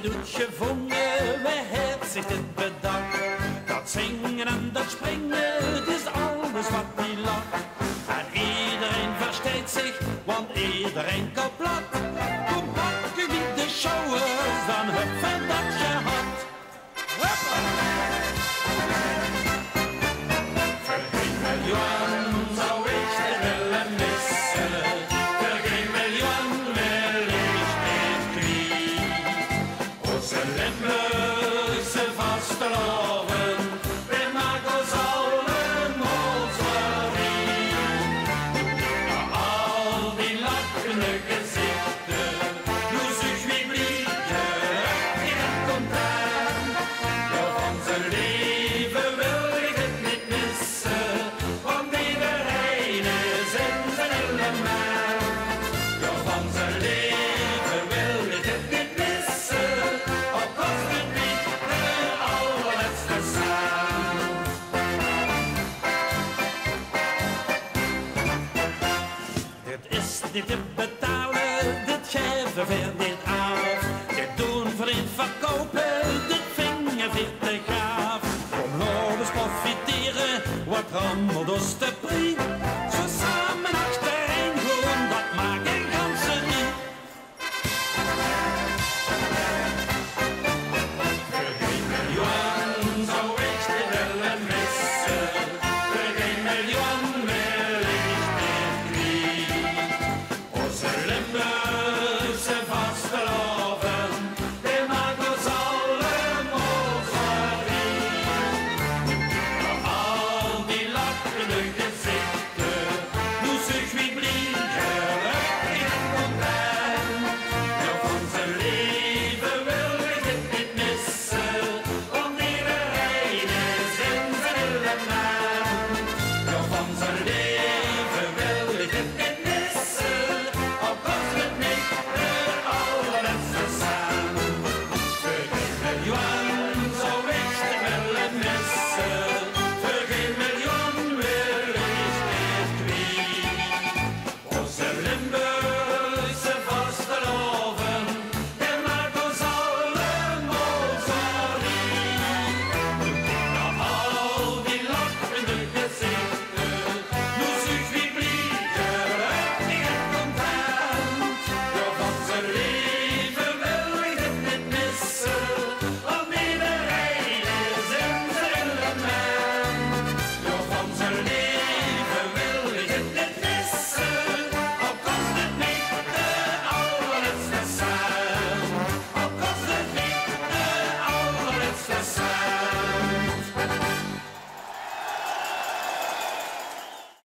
dit doet je vongen, wij heeft zich dit bedacht. Dat zingen en dat springen, het is alles wat die lacht. En iedereen versteekt zich, want iedereen kan plat. Kom pakken wie de show is, dan hup dat je had. Huppa! Voor 1 miljoen zou ik het willen missen. Voor 1 miljoen wil ik niet kwijt. Onze Limburgse vasteloven, we maken ons allemaal zwaar. Al die lachende gezichten, nu zich wie blikken, ik ben content. Ja, van zijn leven wil ik het niet missen, want iedereen is in zijn element. Ja, van zijn leven wil ik het niet missen, al kost het niet de allerlaatste cent. Dit is niet te betalen, dit geven we niet af. Dit doen voor in verkopen, dit vingen we te gaaf. Kom nou eens profiteren, wat rammen